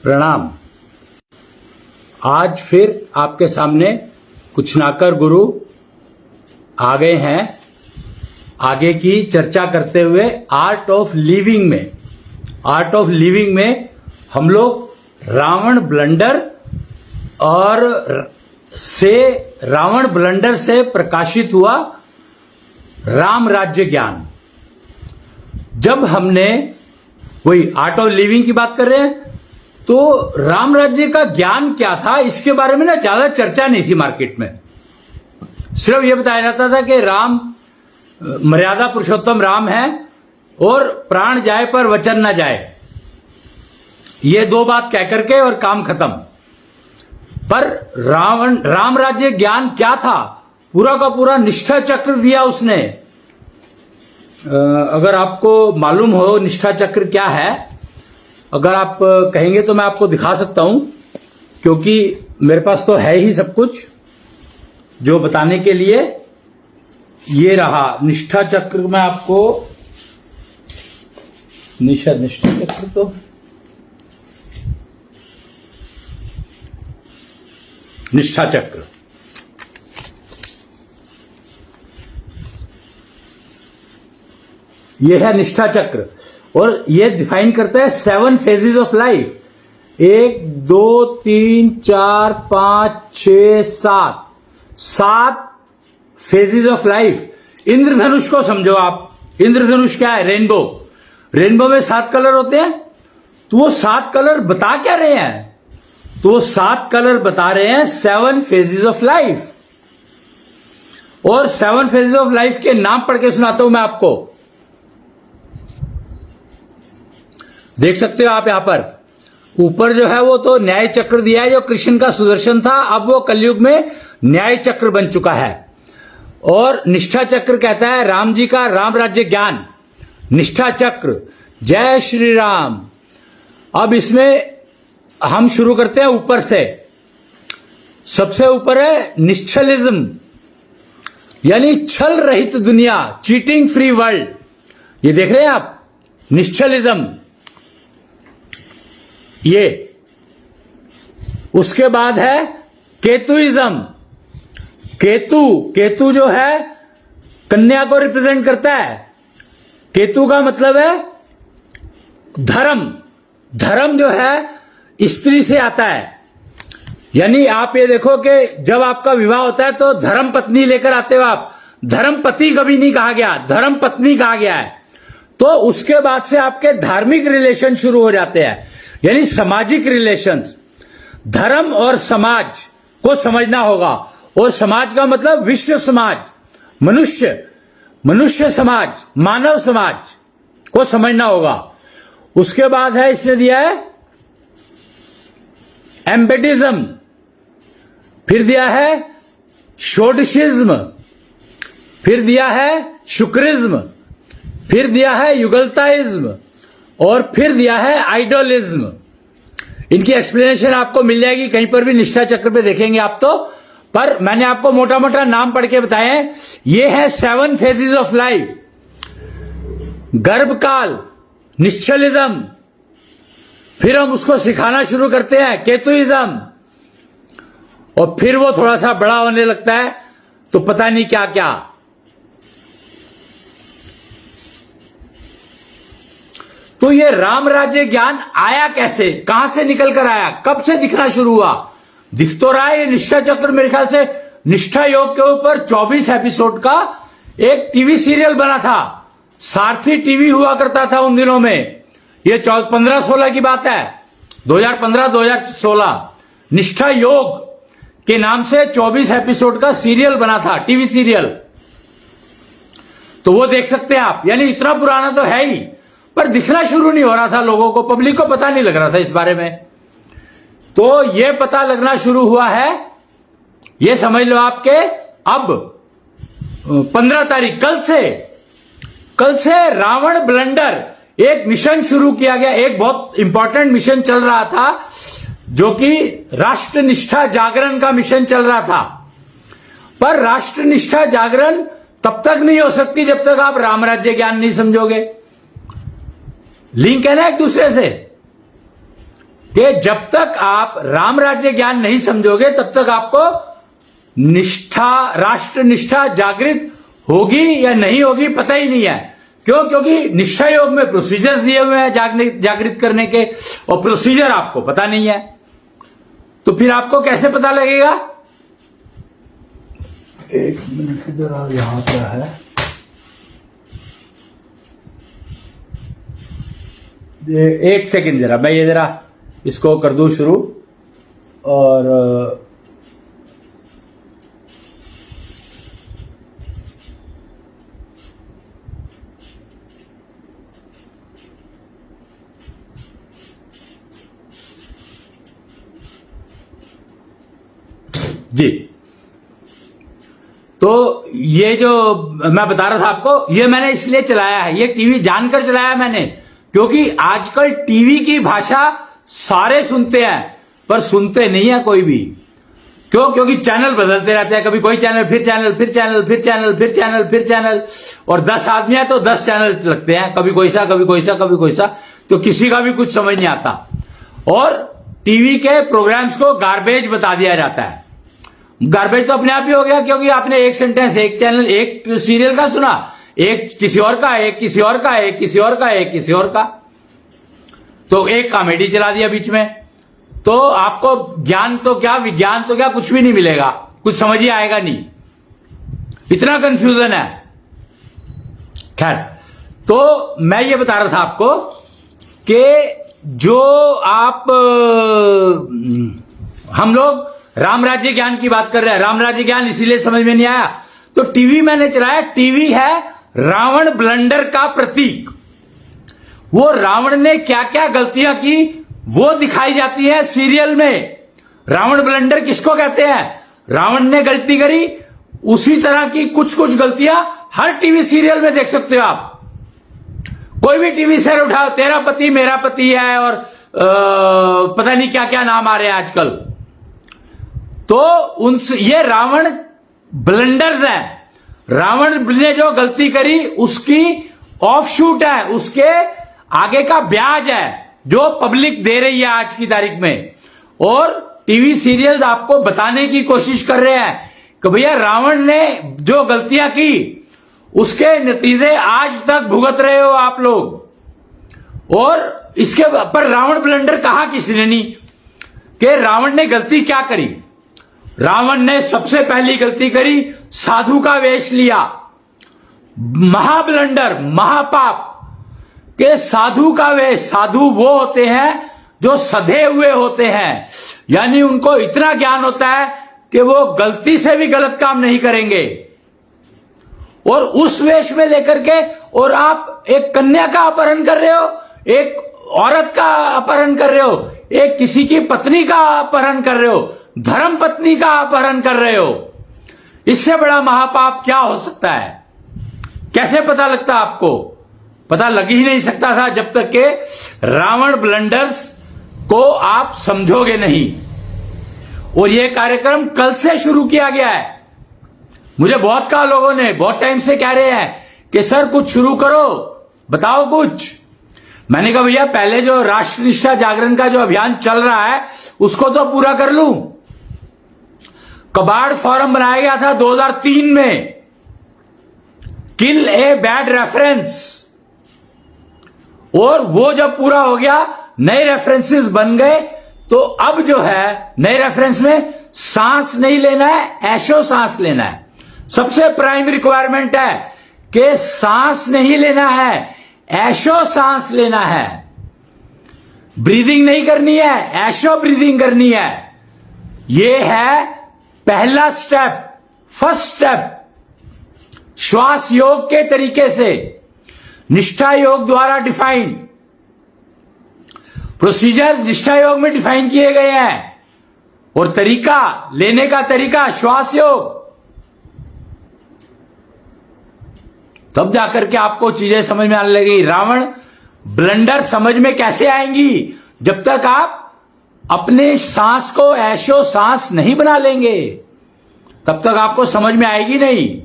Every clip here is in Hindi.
प्रणाम। आज फिर आपके सामने कुछ नाकर गुरु आ गए हैं आगे की चर्चा करते हुए आर्ट ऑफ लिविंग में हम लोग रावण ब्लंडर से प्रकाशित हुआ राम राज्य ज्ञान। जब हमने वही आर्ट ऑफ लिविंग की बात कर रहे हैं तो राम राज्य का ज्ञान क्या था इसके बारे में ना ज्यादा चर्चा नहीं थी मार्केट में। सिर्फ यह बताया जाता था कि राम मर्यादा पुरुषोत्तम राम है और प्राण जाए पर वचन ना जाए, ये दो बात कह करके और काम खत्म। पर राम राज्य ज्ञान क्या था, पूरा का पूरा निष्ठा चक्र दिया उसने। अगर आपको मालूम हो निष्ठा चक्र क्या है, अगर आप कहेंगे तो मैं आपको दिखा सकता हूं, क्योंकि मेरे पास तो है ही सब कुछ जो बताने के लिए। ये रहा निष्ठा चक्र। मैं आपको निष्ठा चक्र तो निष्ठा चक्र ये है निष्ठा चक्र, और ये डिफाइन करता है 7 phases of life. 1 2 3 4 5 6 7 phases of life. इंद्रधनुष को समझो आप। इंद्रधनुष क्या है? रेनबो में 7 कलर होते हैं। तो वो 7 कलर बता क्या रहे हैं? तो वो 7 कलर बता रहे हैं 7 फेजेस ऑफ लाइफ। और 7 फेजेस ऑफ लाइफ के नाम पढ़ के सुनाता हूं मैं आपको। देख सकते हो आप यहां पर ऊपर जो है वो तो न्याय चक्र दिया है, जो कृष्ण का सुदर्शन था, अब वो कलयुग में न्याय चक्र बन चुका है। और निष्ठा चक्र कहता है राम जी का राम राज्य ज्ञान। निष्ठा चक्र, जय श्री राम। अब इसमें हम शुरू करते हैं ऊपर से। सबसे ऊपर है निश्चलिज्म, यानी छल रहित दुनिया, चीटिंग फ्री वर्ल्ड। ये देख रहे हैं आप, निश्चलिज्म ये। उसके बाद है केतुइज्म। केतु जो है कन्या को रिप्रेजेंट करता है। केतु का मतलब है धर्म जो है स्त्री से आता है। यानी आप ये देखो कि जब आपका विवाह होता है तो धर्म पत्नी लेकर आते हो आप। धर्म पति कभी नहीं कहा गया, धर्म पत्नी कहा गया है। तो उसके बाद से आपके धार्मिक रिलेशन शुरू हो जाते हैं, यानी सामाजिक रिलेशंस। धर्म और समाज को समझना होगा, और समाज का मतलब विश्व समाज, मनुष्य समाज, मानव समाज को समझना होगा। उसके बाद है इसने दिया है एम्बेडिज्म, फिर दिया है षोडशिज्म, फिर दिया है शुक्रिज्म, फिर दिया है युगलताइज्म, और फिर दिया है आइडोलिज्म। इनकी एक्सप्लेनेशन आपको मिल जाएगी कहीं पर भी, निष्ठा चक्र पे देखेंगे आप तो। पर मैंने आपको मोटा मोटा नाम पढ़ के बताए हैं। ये है 7 फेजेस ऑफ लाइफ। गर्भकाल, निश्चलिज्म, फिर हम उसको सिखाना शुरू करते हैं केतुइज्म, और फिर वो थोड़ा सा बड़ा होने लगता है तो पता नहीं क्या क्या। तो ये राम राज्य ज्ञान आया कैसे, कहां से निकल कर आया, कब से दिखना शुरू हुआ? दिख तो रहा है ये निष्ठा चक्र। मेरे ख्याल से निष्ठा योग के ऊपर 24 एपिसोड का एक टीवी सीरियल बना था। सारथी टीवी हुआ करता था उन दिनों में। ये 15-16 की बात है, 2015-2016। निष्ठा योग के नाम से 24 एपिसोड का सीरियल बना था, टीवी सीरियल। तो वो देख सकते हैं आप। यानी इतना पुराना तो है ही, पर दिखना शुरू नहीं हो रहा था लोगों को, पब्लिक को पता नहीं लग रहा था इस बारे में। तो ये पता लगना शुरू हुआ है, ये समझ लो आपके अब 15 तारीख, कल से रावण ब्लंडर एक मिशन शुरू किया गया। एक बहुत इंपॉर्टेंट मिशन चल रहा था, जो कि राष्ट्रनिष्ठा जागरण का मिशन चल रहा था। पर राष्ट्रनिष्ठा जागरण तब तक नहीं हो सकती जब तक आप राम राज्य ज्ञान नहीं समझोगे। लिंक है ना एक दूसरे से। कि जब तक आप राम राज्य ज्ञान नहीं समझोगे तब तक आपको निष्ठा, राष्ट्र निष्ठा जागृत होगी या नहीं होगी पता ही नहीं है। क्यों? क्योंकि निष्ठा योग में प्रोसीजर्स दिए हुए हैं जागृत करने के, और प्रोसीजर आपको पता नहीं है, तो फिर आपको कैसे पता लगेगा? एक मिनट जरा, यहाँ पर है ये, एक सेकंड जरा, मैं ये जरा इसको कर दूं शुरू। और जी, तो ये जो मैं बता रहा था आपको, ये मैंने इसलिए चलाया है, ये टीवी जानकर चलाया मैंने, क्योंकि आजकल टीवी की भाषा सारे सुनते हैं पर सुनते नहीं है कोई भी। क्यों? क्योंकि चैनल बदलते रहते हैं, कभी कोई चैनल, फिर चैनल, फिर चैनल, फिर चैनल, फिर चैनल, फिर चैनल, और 10 आदमी है तो 10 चैनल लगते हैं, कभी कोई सा, कभी कोई सा, कभी कोई सा, तो किसी का भी कुछ समझ नहीं आता। और टीवी के प्रोग्राम्स को गार्बेज बता दिया जाता है। गार्बेज तो अपने आप ही हो गया, क्योंकि आपने एक सेंटेंस, एक चैनल, एक सीरियल का सुना, एक किसी और का, एक किसी और का, एक किसी और का, एक किसी और का, तो एक कॉमेडी चला दिया बीच में, तो आपको ज्ञान तो क्या, विज्ञान तो क्या, कुछ भी नहीं मिलेगा, कुछ समझ ही आएगा नहीं, इतना कंफ्यूजन है। खैर, तो मैं ये बता रहा था आपको कि जो आप हम लोग राम राज्य ज्ञान की बात कर रहे हैं, राम राज्य ज्ञान इसीलिए समझ में नहीं आया, तो टीवी मैंने चलाया। टीवी है रावण ब्लंडर का प्रतीक। वो रावण ने क्या क्या गलतियां की वो दिखाई जाती है सीरियल में। रावण ब्लंडर किसको कहते हैं? रावण ने गलती करी, उसी तरह की कुछ कुछ गलतियां हर टीवी सीरियल में देख सकते हो आप। कोई भी टीवी से उठाओ, तेरा पति मेरा पति है, और पता नहीं क्या क्या नाम आ रहे हैं आजकल, तो उनसे ये रावण ब्लंडर्स हैं। रावण ने जो गलती करी उसकी ऑफशूट है, उसके आगे का ब्याज है जो पब्लिक दे रही है आज की तारीख में। और टीवी सीरियल्स आपको बताने की कोशिश कर रहे हैं कि भैया रावण ने जो गलतियां की उसके नतीजे आज तक भुगत रहे हो आप लोग। और इसके पर रावण ब्लंडर कहा किसने नहीं कि रावण ने गलती क्या करी। रावण ने सबसे पहली गलती करी, साधु का वेश लिया। महाब्लंडर, महापाप के साधु का वेश। साधु वो होते हैं जो सधे हुए होते हैं, यानी उनको इतना ज्ञान होता है कि वो गलती से भी गलत काम नहीं करेंगे। और उस वेश में लेकर के, और आप एक कन्या का अपहरण कर रहे हो, एक औरत का अपहरण कर रहे हो, एक किसी की पत्नी का अपहरण कर रहे हो, धर्म पत्नी का अपहरण कर रहे हो। इससे बड़ा महापाप क्या हो सकता है? कैसे पता लगता आपको? पता लग ही नहीं सकता था जब तक के रावण ब्लंडर्स को आप समझोगे नहीं। और यह कार्यक्रम कल से शुरू किया गया है। मुझे बहुत कहा लोगों ने, बहुत टाइम से कह रहे हैं कि सर कुछ शुरू करो, बताओ कुछ। मैंने कहा भैया पहले जो राष्ट्र निष्ठा जागरण का जो अभियान चल रहा है उसको तो पूरा कर लूं। कबाड़ फोरम बनाया गया था 2003 में, किल ए बैड रेफरेंस, और वो जब पूरा हो गया, नए रेफरेंसेस बन गए। तो अब जो है नए रेफरेंस में सांस नहीं लेना है, ऐशो सांस लेना है। सबसे प्राइम रिक्वायरमेंट है कि सांस नहीं लेना है, ऐशो सांस लेना है। ब्रीदिंग नहीं करनी है, ऐशो ब्रीदिंग करनी है। यह है पहला स्टेप, फर्स्ट स्टेप। श्वास योग के तरीके से, निष्ठा योग द्वारा डिफाइंड प्रोसीजर्स निष्ठा योग में डिफाइन किए गए हैं। और तरीका लेने का तरीका श्वास योग। तब जाकर के आपको चीजें समझ में आने लगेगी। रावण ब्लंडर समझ में कैसे आएंगी? जब तक आप अपने सांस को ऐशो सांस नहीं बना लेंगे तब तक आपको समझ में आएगी नहीं।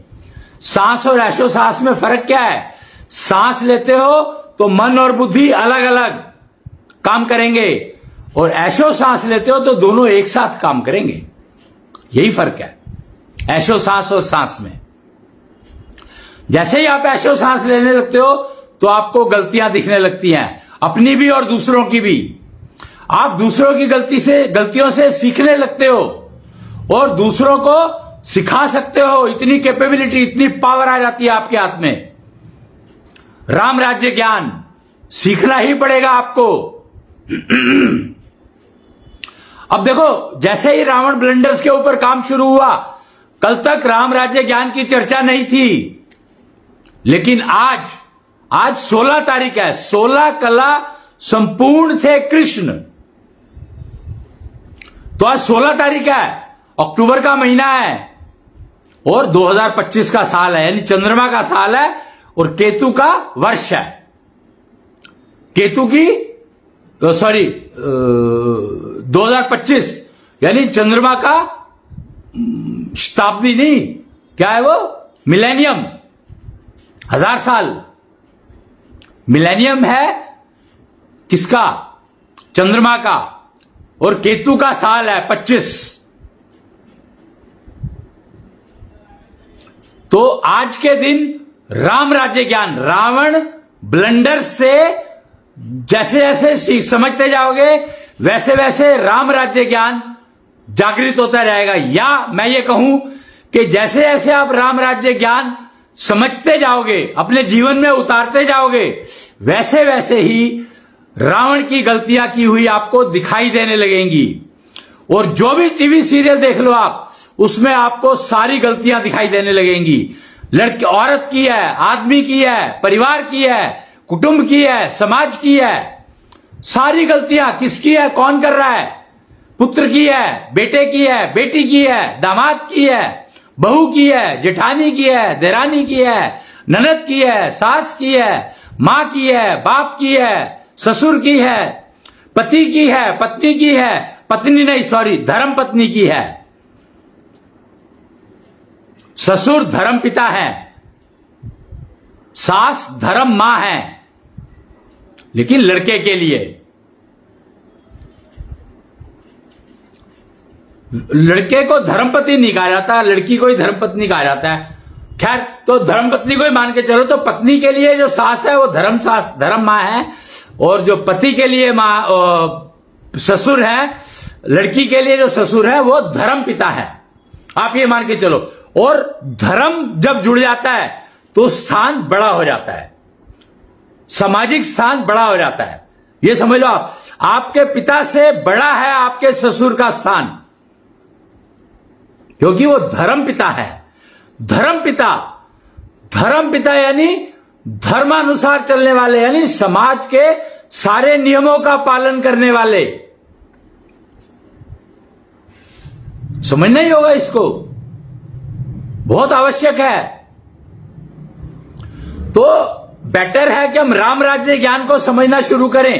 सांस और ऐशो सांस में फर्क क्या है? सांस लेते हो तो मन और बुद्धि अलग अलग काम करेंगे, और ऐशो सांस लेते हो तो दोनों एक साथ काम करेंगे। यही फर्क है ऐशो सांस और सांस में। जैसे ही आप ऐशो सांस लेने लगते हो तो आपको गलतियां दिखने लगती हैं, अपनी भी और दूसरों की भी। आप दूसरों की गलतियों से सीखने लगते हो और दूसरों को सिखा सकते हो। इतनी कैपेबिलिटी, इतनी पावर आ जाती है आपके हाथ में। राम राज्य ज्ञान सीखना ही पड़ेगा आपको। अब देखो, जैसे ही रावण ब्लंडर्स के ऊपर काम शुरू हुआ, कल तक राम राज्य ज्ञान की चर्चा नहीं थी, लेकिन आज 16 तारीख है। 16 कला संपूर्ण थे कृष्ण। तो आज 16 तारीख है, अक्टूबर का महीना है और 2025 का साल है, यानी चंद्रमा का साल है और केतु का वर्ष है। केतु की 2025 यानी चंद्रमा का शताब्दी नहीं, क्या है वो, मिलेनियम, 1000 साल। मिलेनियम है किसका? चंद्रमा का। और केतु का साल है 25। तो आज के दिन राम राज्य ज्ञान, रावण ब्लंडर से जैसे जैसे समझते जाओगे वैसे वैसे राम राज्य ज्ञान जागृत होता रहेगा। या मैं ये कहूं कि जैसे जैसे आप राम राज्य ज्ञान समझते जाओगे, अपने जीवन में उतारते जाओगे, वैसे वैसे ही रावण की गलतियां की हुई आपको दिखाई देने लगेंगी। और जो भी टीवी सीरियल देख लो आप, उसमें आपको सारी गलतियां दिखाई देने लगेंगी। लड़की, औरत की है, आदमी की है, परिवार की है, कुटुंब की है, समाज की है। सारी गलतियां किसकी है, कौन कर रहा है? पुत्र की है, बेटे की है, बेटी की है, दामाद की है, बहू की है, जेठानी की है, देरानी की है, ननद की है, सास की है, मां की है, बाप की है, ससुर की है, पति की है, पत्नी की है, पत्नी नहीं सॉरी धर्म पत्नी की है। ससुर धर्म पिता है, सास धर्म मां है, लेकिन लड़के के लिए। लड़के को धर्मपति नहीं कहा जाता, लड़की को ही धर्मपत्नी कहा जाता है। खैर, तो धर्मपत्नी को ही मान के चलो। तो पत्नी के लिए जो सास है वो धर्म मां है, और जो पति के लिए ससुर है, लड़की के लिए जो ससुर है वो धर्म पिता है। आप ये मान के चलो। और धर्म जब जुड़ जाता है तो स्थान बड़ा हो जाता है, सामाजिक स्थान बड़ा हो जाता है। ये समझ लो आप, आपके पिता से बड़ा है आपके ससुर का स्थान, क्योंकि वो धर्म पिता है। धर्म पिता यानी धर्मानुसार चलने वाले, यानी समाज के सारे नियमों का पालन करने वाले। समझना ही होगा इसको, बहुत आवश्यक है। तो बेटर है कि हम राम राज्य ज्ञान को समझना शुरू करें,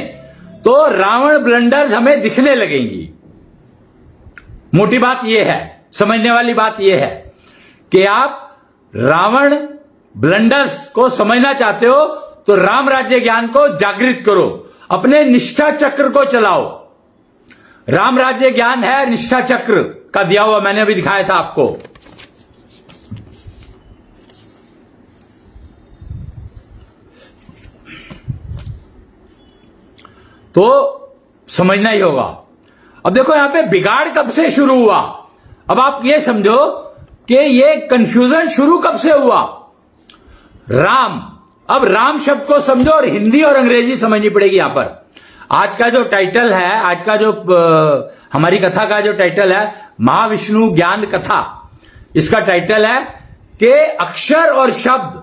तो रावण ब्लंडर्स हमें दिखने लगेंगी। मोटी बात यह है, समझने वाली बात यह है कि आप रावण ब्लंडर्स को समझना चाहते हो तो राम राज्य ज्ञान को जागृत करो, अपने निष्ठा चक्र को चलाओ। राम राज्य ज्ञान है निष्ठा चक्र का दिया हुआ, मैंने अभी दिखाया था आपको। तो समझना ही होगा। अब देखो यहां पे बिगाड़ कब से शुरू हुआ। अब आप ये समझो कि ये कंफ्यूजन शुरू कब से हुआ। राम, अब राम शब्द को समझो और हिंदी और अंग्रेजी समझनी पड़ेगी यहां पर। आज का जो टाइटल है, आज का जो हमारी कथा का जो टाइटल है, महाविष्णु ज्ञान कथा, इसका टाइटल है कि अक्षर और शब्द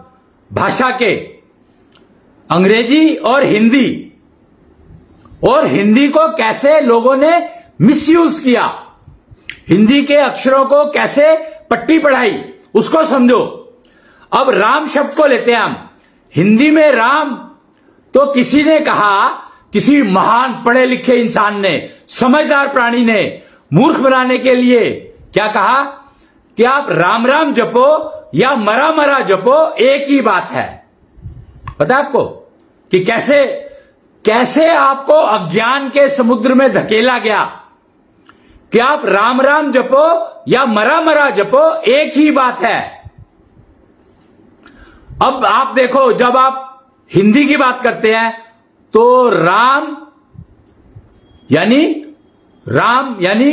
भाषा के अंग्रेजी और हिंदी को कैसे लोगों ने मिसयूज किया, हिंदी के अक्षरों को कैसे पट्टी पढ़ाई, उसको समझो। अब राम शब्द को लेते हैं हम। हिंदी में राम तो किसी ने कहा, किसी महान पढ़े लिखे इंसान ने, समझदार प्राणी ने मूर्ख बनाने के लिए क्या कहा कि आप राम राम जपो या मरा मरा जपो, एक ही बात है। पता है आपको कि कैसे कैसे आपको अज्ञान के समुद्र में धकेला गया कि आप राम राम जपो या मरा मरा जपो, एक ही बात है। अब आप देखो, जब आप हिंदी की बात करते हैं तो राम यानी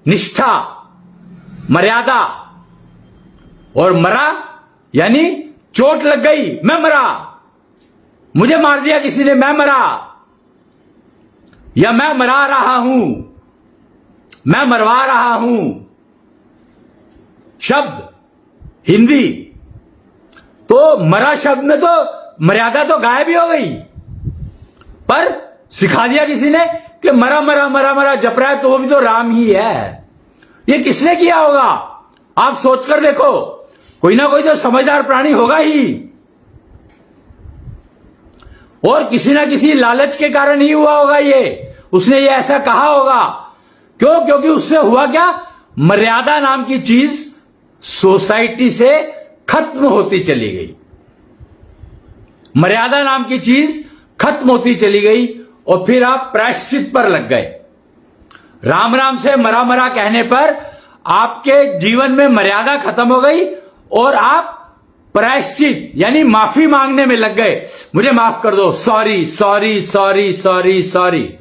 निष्ठा, मर्यादा, और मरा यानी चोट लग गई, मैं मरा, मुझे मार दिया किसी ने, मैं मरा, या मैं मरा रहा हूं, मैं मरवा रहा हूं। शब्द हिंदी तो मरा शब्द में तो मर्यादा तो गायब ही हो गई, पर सिखा दिया किसी ने कि मरा मरा मरा मरा जप रहा है तो वो भी तो राम ही है। ये किसने किया होगा? आप सोचकर देखो, कोई ना कोई तो समझदार प्राणी होगा ही, और किसी ना किसी लालच के कारण ही हुआ होगा ये, उसने ये ऐसा कहा होगा। क्यों? क्योंकि उससे हुआ क्या, मर्यादा नाम की चीज सोसाइटी से खत्म होती चली गई, मर्यादा नाम की चीज खत्म होती चली गई, और फिर आप प्रायश्चित पर लग गए। राम राम से मरा मरा कहने पर आपके जीवन में मर्यादा खत्म हो गई और आप प्रायश्चित यानी माफी मांगने में लग गए। मुझे माफ कर दो, sorry sorry sorry sorry sorry.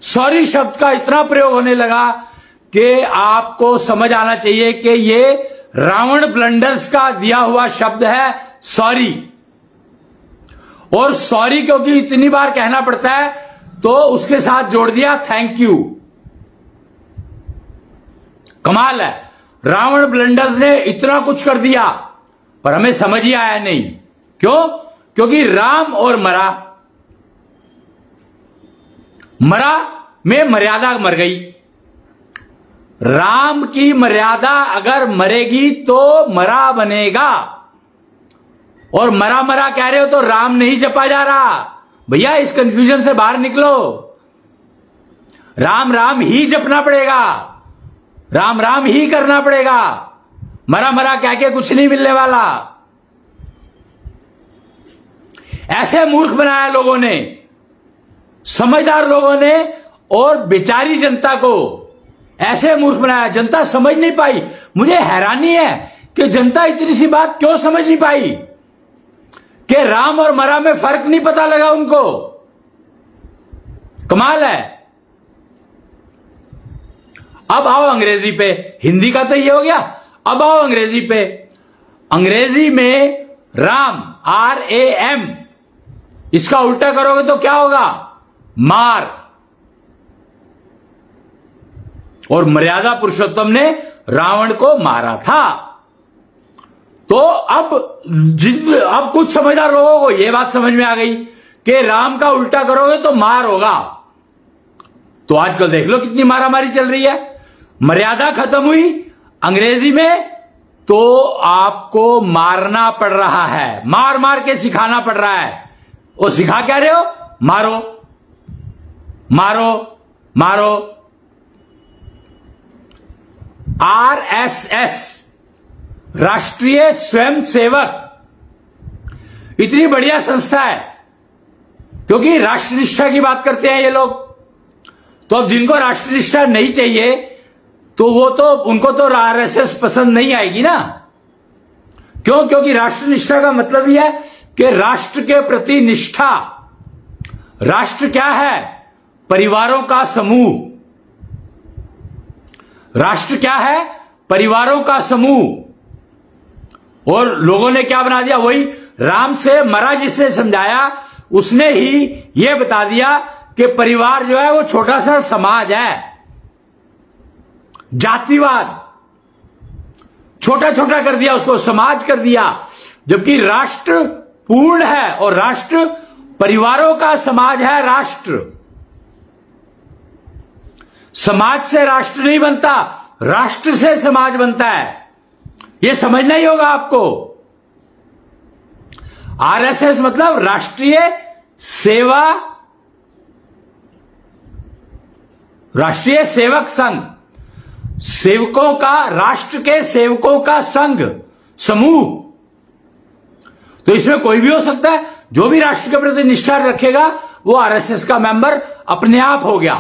Sorry शब्द का इतना प्रयोग होने लगा कि आपको समझ आना चाहिए कि ये रावण ब्लंडर्स का दिया हुआ शब्द है, सॉरी। और सॉरी क्योंकि इतनी बार कहना पड़ता है तो उसके साथ जोड़ दिया थैंक यू। कमाल है, रावण ब्लंडर्स ने इतना कुछ कर दिया पर हमें समझ ही आया नहीं। क्यों? क्योंकि राम और मरा में मर्यादा मर गई। राम की मर्यादा अगर मरेगी तो मरा बनेगा, और मरा मरा कह रहे हो तो राम नहीं जपा जा रहा। भैया इस कंफ्यूजन से बाहर निकलो, राम राम ही जपना पड़ेगा, राम राम ही करना पड़ेगा, मरा मरा कह के कुछ नहीं मिलने वाला। ऐसे मूर्ख बनाया लोगों ने, समझदार लोगों ने, और बेचारी जनता को ऐसे मूर्ख बनाया, जनता समझ नहीं पाई। मुझे हैरानी है कि जनता इतनी सी बात क्यों समझ नहीं पाई कि राम और मरा में फर्क नहीं पता लगा उनको। कमाल है। अब आओ अंग्रेजी पे, हिंदी का तो ये हो गया, अब आओ अंग्रेजी पे। अंग्रेजी में राम RAM, इसका उल्टा करोगे तो क्या होगा, मार। और मर्यादा पुरुषोत्तम ने रावण को मारा था। तो अब कुछ समझदार लोगों को यह बात समझ में आ गई कि राम का उल्टा करोगे तो मार होगा। तो आजकल देख लो कितनी मारामारी चल रही है। मर्यादा खत्म हुई अंग्रेजी में तो आपको मारना पड़ रहा है, मार मार के सिखाना पड़ रहा है। वो सिखा क्या रहे हो, मारो मारो मारो। RSS, राष्ट्रीय स्वयंसेवक, इतनी बढ़िया संस्था है क्योंकि राष्ट्रनिष्ठा की बात करते हैं ये लोग। तो अब जिनको राष्ट्रनिष्ठा नहीं चाहिए तो वो तो उनको तो RSS पसंद नहीं आएगी ना। क्यों? क्योंकि राष्ट्रनिष्ठा का मतलब यह है कि राष्ट्र के प्रति निष्ठा। राष्ट्र क्या है? परिवारों का समूह। राष्ट्र क्या है? परिवारों का समूह। और लोगों ने क्या बना दिया, वही राम से मरा जिसने समझाया उसने ही यह बता दिया कि परिवार जो है वो छोटा सा समाज है। जातिवाद छोटा छोटा कर दिया, उसको समाज कर दिया, जबकि राष्ट्र पूर्ण है और राष्ट्र परिवारों का समाज है। राष्ट्र, समाज से राष्ट्र नहीं बनता, राष्ट्र से समाज बनता है। यह समझना ही होगा आपको। RSS मतलब राष्ट्रीय सेवा, राष्ट्रीय सेवक संघ, सेवकों का, राष्ट्र के सेवकों का संघ, समूह। तो इसमें कोई भी हो सकता है, जो भी राष्ट्र के प्रति निष्ठा रखेगा वो आरएसएस का मेंबर अपने आप हो गया।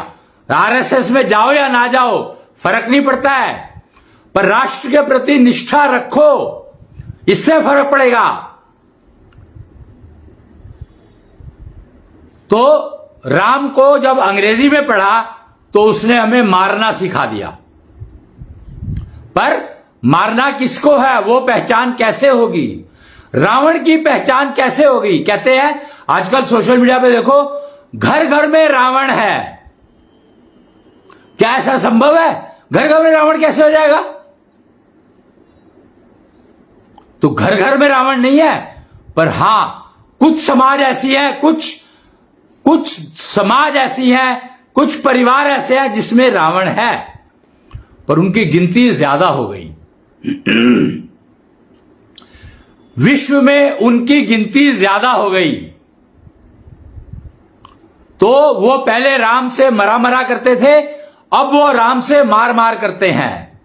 आरएसएस में जाओ या ना जाओ फर्क नहीं पड़ता है, पर राष्ट्र के प्रति निष्ठा रखो, इससे फर्क पड़ेगा। तो राम को जब अंग्रेजी में पढ़ा तो उसने हमें मारना सिखा दिया, पर मारना किसको है, वो पहचान कैसे होगी, रावण की पहचान कैसे होगी। कहते हैं आजकल सोशल मीडिया पे देखो, घर घर में रावण है। क्या ऐसा संभव है? घर घर में रावण कैसे हो जाएगा? तो घर घर में रावण नहीं है, पर हां कुछ समाज ऐसी है, कुछ समाज ऐसी है, कुछ परिवार ऐसे हैं जिसमें रावण है, पर उनकी गिनती ज्यादा हो गई। विश्व में उनकी गिनती ज्यादा हो गई। तो वो पहले राम से मरा मरा करते थे, अब वो राम से मार मार करते हैं।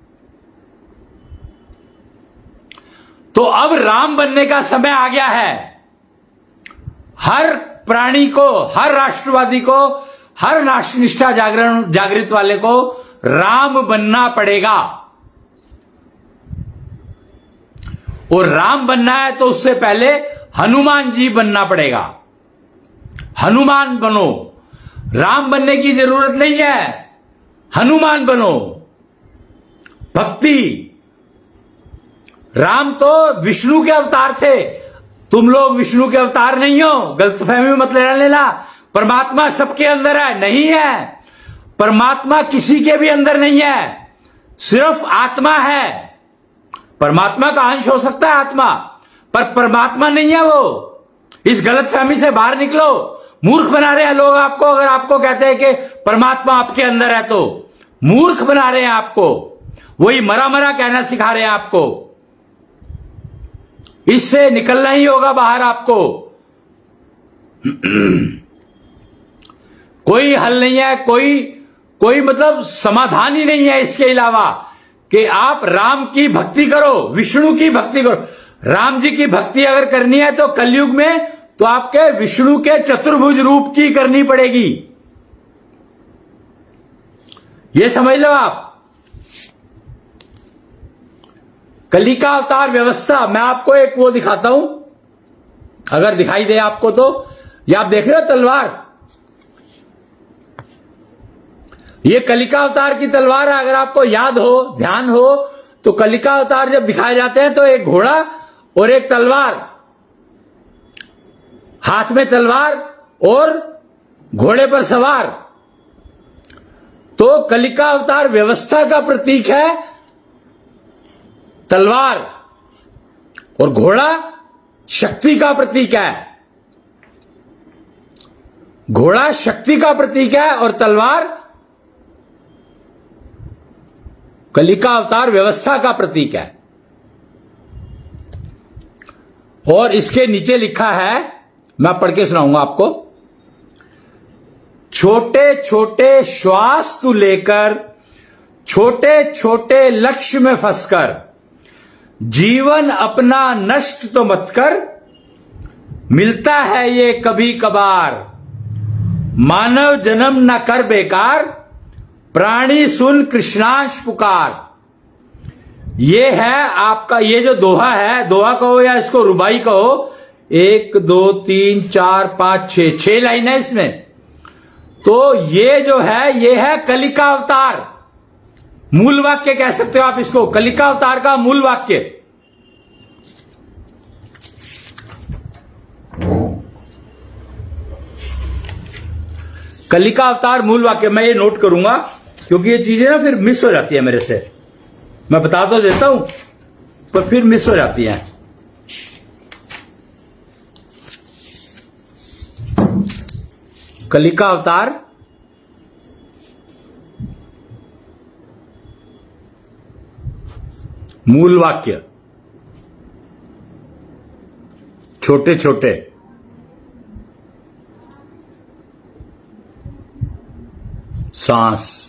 तो अब राम बनने का समय आ गया है। हर प्राणी को, हर राष्ट्रवादी को, हर राष्ट्रनिष्ठा जागृत वाले को राम बनना पड़ेगा। और राम बनना है तो उससे पहले हनुमान जी बनना पड़ेगा। हनुमान बनो, राम बनने की जरूरत नहीं है, हनुमान बनो। भक्ति, राम तो विष्णु के अवतार थे, तुम लोग विष्णु के अवतार नहीं हो, गलतफहमी में मत लेना। परमात्मा सबके अंदर है, नहीं है। परमात्मा किसी के भी अंदर नहीं है, सिर्फ आत्मा है। परमात्मा का अंश हो सकता है आत्मा, पर परमात्मा नहीं है वो। इस गलतफहमी से बाहर निकलो। मूर्ख बना रहे हैं लोग आपको, अगर आपको कहते हैं कि परमात्मा आपके अंदर है तो मूर्ख बना रहे हैं आपको। वही मरा मरा कहना सिखा रहे हैं आपको। इससे निकलना ही होगा बाहर आपको। कोई हल नहीं है, कोई मतलब समाधान ही नहीं है इसके अलावा कि आप राम की भक्ति करो, विष्णु की भक्ति करो। राम जी की भक्ति अगर करनी है तो कलयुग में तो आपके विष्णु के चतुर्भुज रूप की करनी पड़ेगी। ये समझ लो आप। कली का अवतार व्यवस्था, मैं आपको एक वो दिखाता हूं, अगर दिखाई दे आपको तो। ये आप देख रहे हो तलवार, ये कलिका अवतार की तलवार है। अगर आपको याद हो, ध्यान हो, तो कलिका अवतार जब दिखाए जाते हैं तो एक घोड़ा और एक तलवार, हाथ में तलवार और घोड़े पर सवार। तो कलिका अवतार व्यवस्था का प्रतीक है तलवार, और घोड़ा शक्ति का प्रतीक है। घोड़ा शक्ति का प्रतीक है और तलवार कलिका अवतार व्यवस्था का प्रतीक है। और इसके नीचे लिखा है, मैं पढ़ के सुनाऊंगा आपको। छोटे छोटे श्वास तू लेकर, छोटे छोटे लक्ष्य में फंसकर, जीवन अपना नष्ट तो मत कर, मिलता है ये कभी कभार, मानव जन्म न कर बेकार, प्राणी सुन कृष्णांश पुकार। ये है आपका, ये जो दोहा है, दोहा कहो या इसको रुबाई कहो, 1 2 3 4 5 6 लाइन है इसमें। तो ये जो है, ये है कलिका अवतार। मूल वाक्य कह सकते हो आप इसको, कलिका अवतार का मूल वाक्य। कलिका अवतार मूल वाक्य, मैं ये नोट करूंगा क्योंकि ये चीजें ना फिर मिस हो जाती है मेरे से। मैं बता तो देता हूं पर फिर मिस हो जाती है। कलिका अवतार मूल वाक्य, छोटे छोटे सांस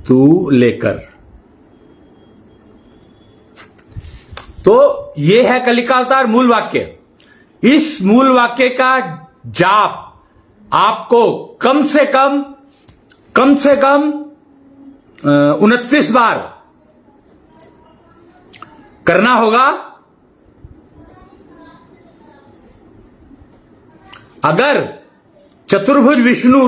तू लेकर। तो यह है कलिका अवतार मूल वाक्य। इस मूल वाक्य का जाप आपको कम से कम 29 बार करना होगा। अगर चतुर्भुज विष्णु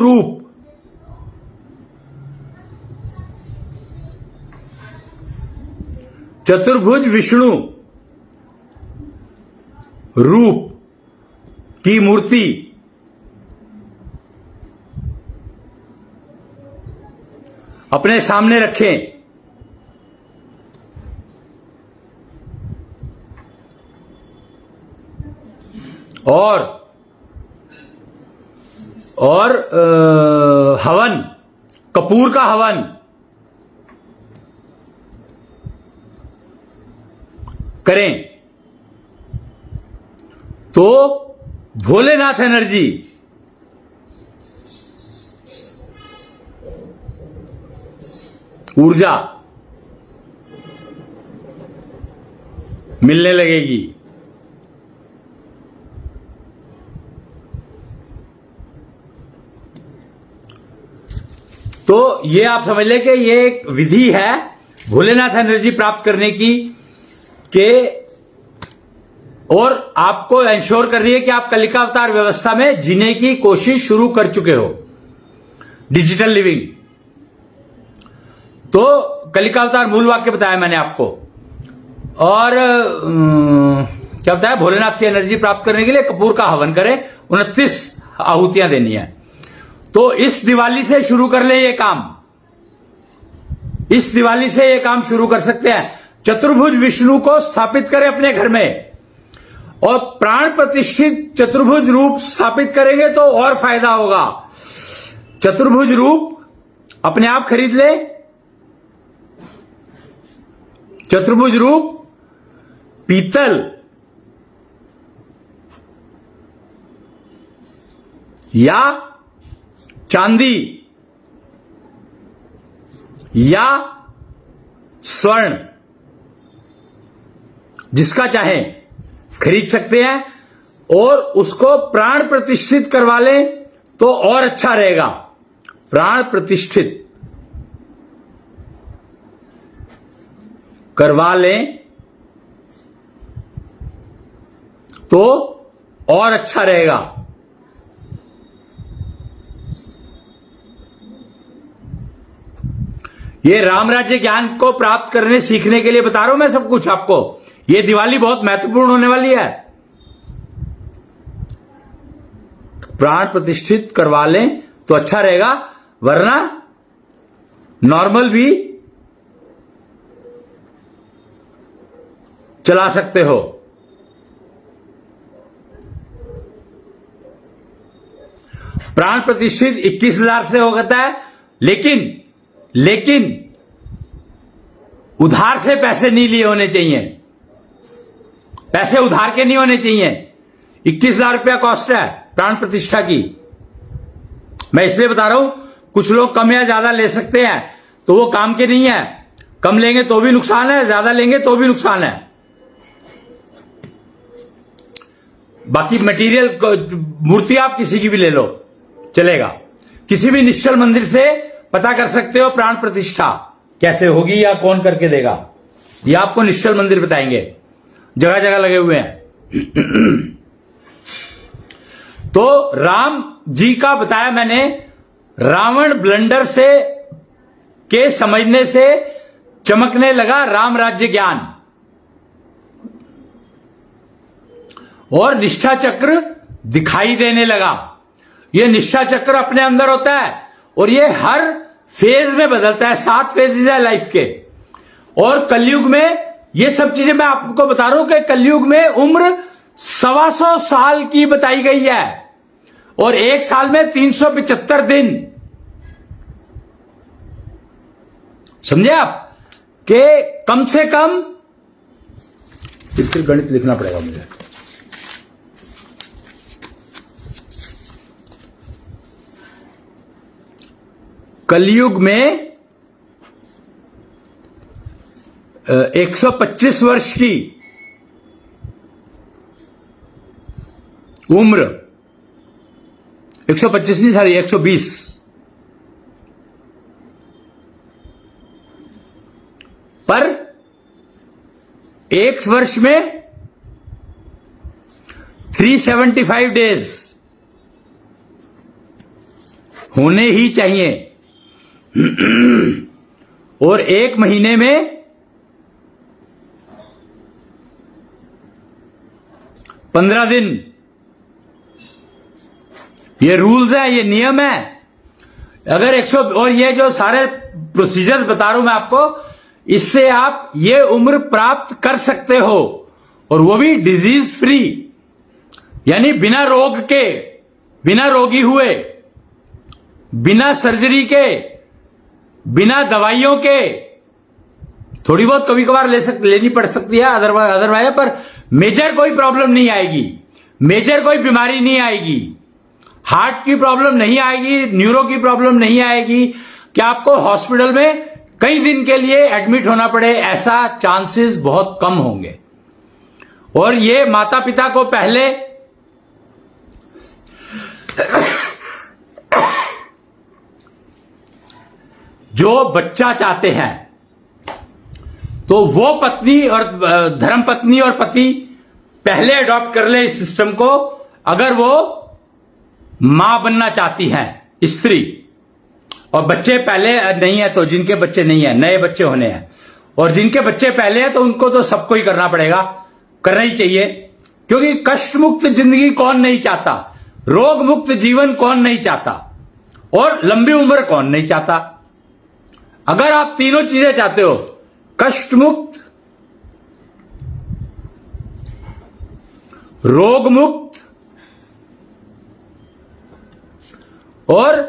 रूप की मूर्ति अपने सामने रखें और हवन, कपूर का हवन करें तो भोलेनाथ एनर्जी ऊर्जा मिलने लगेगी। तो ये आप समझ लें कि ये एक विधि है भोलेनाथ एनर्जी प्राप्त करने की के और आपको इंश्योर करनी है कि आप कलिका अवतार व्यवस्था में जीने की कोशिश शुरू कर चुके हो, डिजिटल लिविंग। तो कलिका अवतार मूल वाक्य बताया मैंने आपको, और क्या बताया, भोलेनाथ की एनर्जी प्राप्त करने के लिए कपूर का हवन करें, 29 आहुतियां देनी है। तो इस दिवाली से शुरू कर ले ये काम, इस दिवाली से ये काम शुरू कर सकते हैं। चतुर्भुज विष्णु को स्थापित करें अपने घर में, और प्राण प्रतिष्ठित चतुर्भुज रूप स्थापित करेंगे तो और फायदा होगा। चतुर्भुज रूप अपने आप खरीद ले, चतुर्भुज रूप पीतल या चांदी या स्वर्ण, जिसका चाहें खरीद सकते हैं, और उसको प्राण प्रतिष्ठित करवा लें तो और अच्छा रहेगा। प्राण प्रतिष्ठित करवा लें तो और अच्छा रहेगा। ये राम राज्य ज्ञान को प्राप्त करने सीखने के लिए बता रहा हूं मैं सब कुछ आपको। ये दिवाली बहुत महत्वपूर्ण होने वाली है। प्राण प्रतिष्ठित करवा लें तो अच्छा रहेगा, वरना नॉर्मल भी चला सकते हो। प्राण प्रतिष्ठित 21,000 से होता है, लेकिन उधार से पैसे नहीं लिए होने चाहिए, पैसे उधार के नहीं होने चाहिए। 21,000 रुपया कॉस्ट है प्राण प्रतिष्ठा की। मैं इसलिए बता रहा हूं, कुछ लोग कम या ज्यादा ले सकते हैं तो वो काम के नहीं है। कम लेंगे तो भी नुकसान है, ज्यादा लेंगे तो भी नुकसान है। बाकी मटेरियल मूर्ति आप किसी की भी ले लो, चलेगा। किसी भी निश्चल मंदिर से पता कर सकते हो प्राण प्रतिष्ठा कैसे होगी या कौन करके देगा, ये आपको निश्चल मंदिर बताएंगे, जगह जगह लगे हुए हैं। तो राम जी का बताया मैंने, रावण ब्लंडर से के समझने से चमकने लगा राम राज्य ज्ञान, और निष्ठा चक्र दिखाई देने लगा। यह निष्ठा चक्र अपने अंदर होता है और ये हर फेज में बदलता है। 7 फेजेस है लाइफ के, और कलयुग में ये सब चीजें मैं आपको बता रहा हूं कि कलयुग में उम्र 125 साल की बताई गई है, और एक साल में 375 दिन। समझे आप कि कम से कम, फिर गणित लिखना पड़ेगा मुझे। कलयुग में 125 वर्ष की उम्र 125 नहीं, सॉरी 120। पर एक वर्ष में 375 डेज होने ही चाहिए और एक महीने में 15 दिन। ये रूल्स है, ये नियम है। अगर 100 और ये जो सारे प्रोसीजर्स बता रहा हूं मैं आपको, इससे आप ये उम्र प्राप्त कर सकते हो, और वो भी डिजीज फ्री, यानी बिना रोग के, बिना रोगी हुए, बिना सर्जरी के, बिना दवाइयों के। थोड़ी बहुत कभी कभार लेनी पड़ सकती है अदरवाइज, पर मेजर कोई प्रॉब्लम नहीं आएगी, मेजर कोई बीमारी नहीं आएगी, हार्ट की प्रॉब्लम नहीं आएगी, न्यूरो की प्रॉब्लम नहीं आएगी कि आपको हॉस्पिटल में कई दिन के लिए एडमिट होना पड़े, ऐसा चांसेस बहुत कम होंगे। और ये माता पिता को पहले जो बच्चा चाहते हैं, तो वो पत्नी और धर्मपत्नी और पति पहले अडॉप्ट कर ले इस सिस्टम को, अगर वो मां बनना चाहती हैं स्त्री। और बच्चे पहले नहीं है तो जिनके बच्चे नहीं है, नए बच्चे होने हैं, और जिनके बच्चे पहले हैं तो उनको तो सबको ही करना पड़ेगा, करना ही चाहिए, क्योंकि कष्ट मुक्त जिंदगी कौन नहीं चाहता, रोग मुक्त जीवन कौन नहीं चाहता, और लंबी उम्र कौन नहीं चाहता। अगर आप तीनों चीजें चाहते हो, कष्ट मुक्त, रोग मुक्त और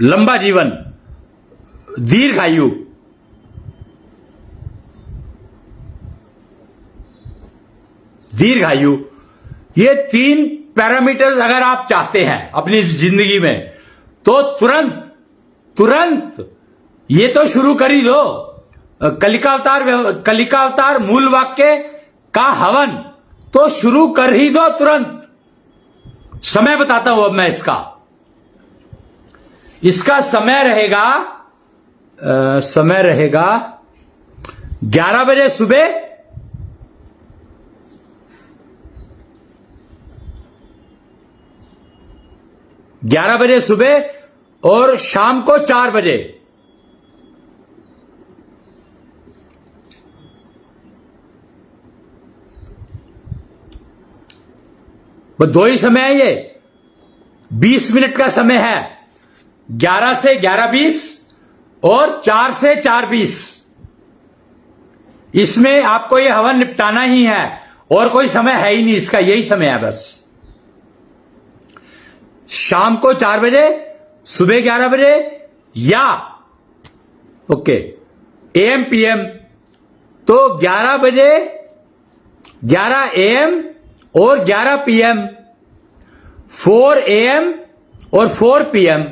लंबा जीवन, दीर्घायु, दीर्घायु, ये 3 पैरामीटर्स अगर आप चाहते हैं अपनी जिंदगी में, तो तुरंत ये तो शुरू कर ही दो। कलिकावतार मूल वाक्य का हवन तो शुरू कर ही दो तुरंत। समय बताता हूं अब मैं इसका समय रहेगा 11 बजे सुबह, 11 बजे सुबह और शाम को 4 बजे। वो 2 ही समय है, ये 20 मिनट का समय है, 11 से 11:20 और 4 से 4:20। इसमें आपको ये हवन निपटाना ही है, और कोई समय है ही नहीं इसका, यही समय है बस। शाम को 4 बजे, सुबह 11 बजे, या ओके AM PM, तो 11 बजे, 11 AM और 11 PM, 4 AM और 4 PM।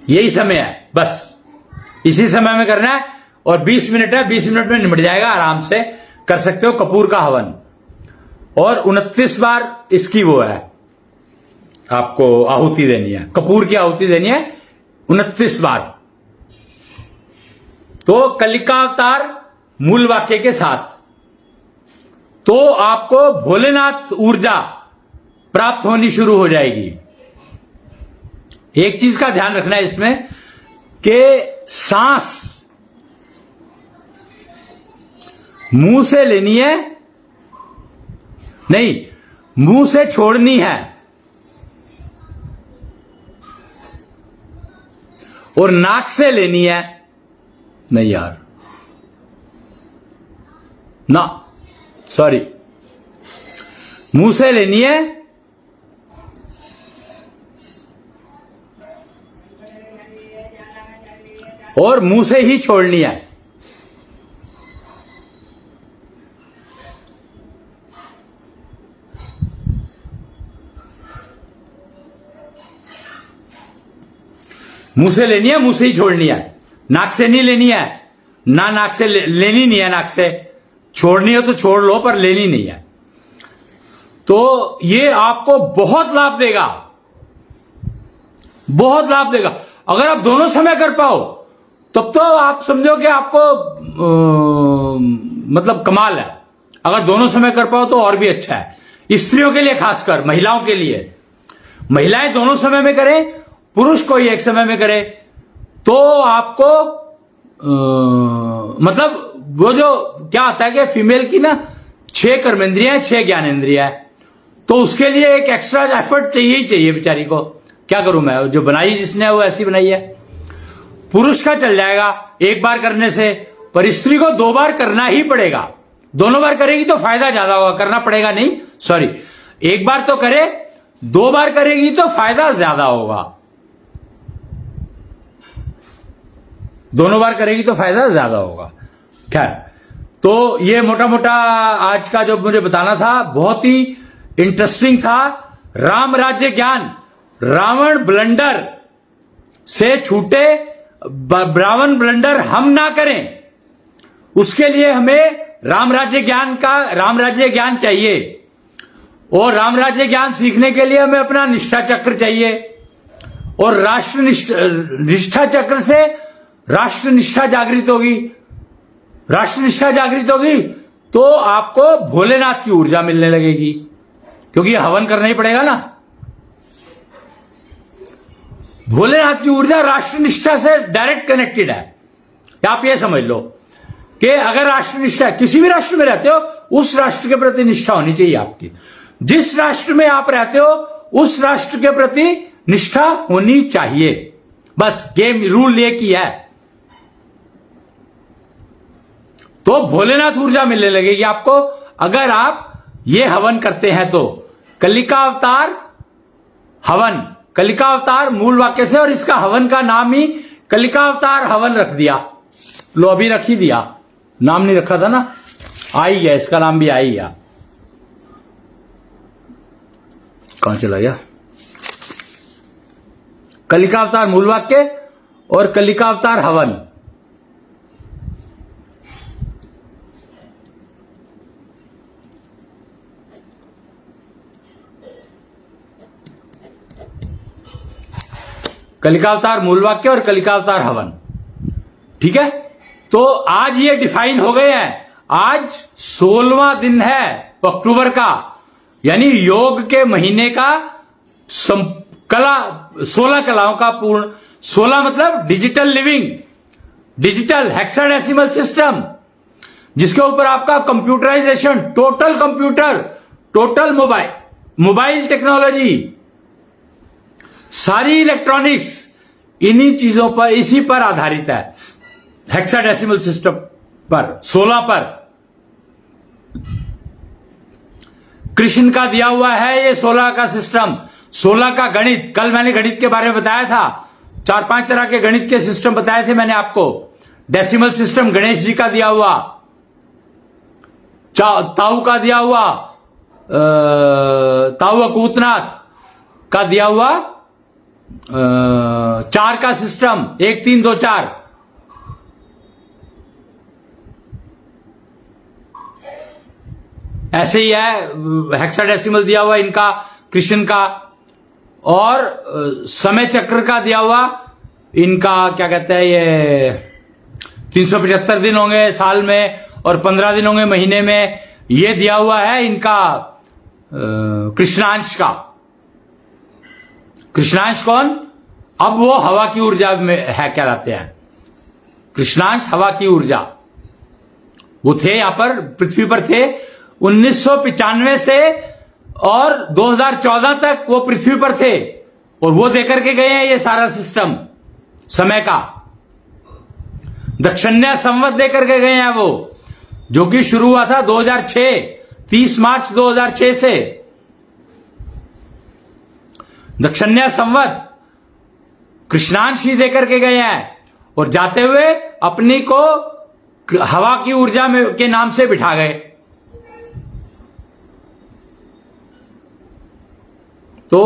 यही समय है, बस इसी समय में करना है, और 20 मिनट है, 20 मिनट में निपट जाएगा, आराम से कर सकते हो कपूर का हवन। और 29 बार इसकी वो है, आपको आहुति देनी है, कपूर की आहुति देनी है 29 बार। तो कलिकावतार मूल वाक्य के साथ, तो आपको भोलेनाथ ऊर्जा प्राप्त होनी शुरू हो जाएगी। एक चीज का ध्यान रखना है इसमें कि सांस मुंह से लेनी है, नहीं मुंह से छोड़नी है, और नाक से लेनी है। नहीं यार, ना सॉरी, मुंह से लेनी है और मुंह से ही छोड़नी है। मुंह से लेनी है, मुंह से ही छोड़नी है, नाक से नहीं लेनी है। ना नाक से लेनी नहीं है, नाक से छोड़नी हो तो छोड़ लो, पर लेनी नहीं है। तो ये आपको बहुत लाभ देगा, बहुत लाभ देगा। अगर आप दोनों समय कर पाओ तब तो आप समझो कि आपको मतलब कमाल है। अगर दोनों समय कर पाओ तो और भी अच्छा है। स्त्रियों के लिए, खासकर महिलाओं के लिए, महिलाएं दोनों समय में करें, पुरुष कोई एक समय में करे, तो आपको मतलब वो जो क्या आता है कि फीमेल की ना 6 कर्मेंद्रियां हैं, 6 ज्ञानेंद्रियां हैं, तो उसके लिए एक एक्स्ट्रा एफर्ट चाहिए ही चाहिए बेचारी को। क्या करूं मैं, जो बनाई जिसने वो ऐसी बनाई है। पुरुष का चल जाएगा एक बार करने से, पर स्त्री को 2 बार करना ही पड़ेगा। दोनों बार करेगी तो फायदा ज्यादा होगा, करना पड़ेगा नहीं, सॉरी, एक बार तो करे, 2 बार करेगी तो फायदा ज्यादा होगा। दोनों बार करेगी तो फायदा ज्यादा होगा। खैर, तो ये मोटा मोटा आज का जो मुझे बताना था, बहुत ही इंटरेस्टिंग था। राम राज्य ज्ञान, रावण ब्लंडर से छूटे, रावण ब्लंडर हम ना करें, उसके लिए हमें राम राज्य ज्ञान चाहिए। और राम राज्य ज्ञान सीखने के लिए हमें अपना निष्ठा चक्र चाहिए, और निष्ठा चक्र से राष्ट्र निष्ठा जागृत होगी। राष्ट्र निष्ठा जागृत होगी तो आपको भोलेनाथ की ऊर्जा मिलने लगेगी, क्योंकि हवन करना ही पड़ेगा ना। भोलेनाथ की ऊर्जा राष्ट्र निष्ठा से डायरेक्ट कनेक्टेड है। आप ये समझ लो कि अगर राष्ट्र निष्ठा, किसी भी राष्ट्र में रहते हो, उस राष्ट्र के प्रति निष्ठा होनी चाहिए आपकी। जिस राष्ट्र में आप रहते हो उस राष्ट्र के प्रति निष्ठा होनी चाहिए। बस गेम रूल एक ही है। तो भोलेनाथ ऊर्जा मिलने लगेगी आपको अगर आप ये हवन करते हैं तो। कलिका अवतार हवन, कलिका अवतार मूल वाक्य से, और इसका हवन का नाम ही कलिका अवतार हवन रख दिया। लो, अभी रख ही दिया, नाम नहीं रखा था ना, आ ही गया, इसका नाम भी आ ही गया। कहां चला गया? कलिका अवतार मूल वाक्य और कलिका अवतार हवन। कलिकावतार मूल वाक्य और कलिकावतार हवन, ठीक है। तो आज ये डिफाइन हो गए हैं। आज 16वां दिन है अक्टूबर का, यानी योग के महीने का 16 कलाओं का पूर्ण। 16 मतलब digital living, digital hexadecimal system, जिसके ऊपर आपका computerisation, total computer, total mobile technology, सारी इलेक्ट्रॉनिक्स इन्हीं चीजों पर, इसी पर आधारित है, हेक्साडेसिमल सिस्टम पर, 16 पर। कृष्ण का दिया हुआ है ये 16 का सिस्टम, 16 का गणित। कल मैंने गणित के बारे में बताया था, 4-5 तरह के गणित के सिस्टम बताए थे मैंने आपको। डेसिमल सिस्टम गणेश जी का दिया हुआ, ताऊ का दिया हुआ, ताऊ अकूतनाथ का दिया हुआ 4 का सिस्टम, 1 3 2 4। ऐसे ही है हेक्साडेसिमल दिया हुआ इनका, कृष्ण का। और समय चक्र का दिया हुआ इनका, क्या कहते हैं, ये 375 दिन होंगे साल में और 15 दिन होंगे महीने में। ये दिया हुआ है इनका कृष्णांश का। कृष्णांश कौन? अब वो हवा की ऊर्जा में है, कहलाते हैं कृष्णांश, हवा की ऊर्जा। वो थे यहां पर, पृथ्वी पर थे 1995 से और 2014 तक वो पृथ्वी पर थे, और वो देकर के गए हैं ये सारा सिस्टम समय का। दक्षिण्या संवत देकर के गए हैं वो, जो कि शुरू हुआ था 2006, 30 मार्च 2006 से। दक्षिण्या संवत कृष्णांश ही देकर के गए हैं, और जाते हुए अपनी को हवा की ऊर्जा में के नाम से बिठा गए। तो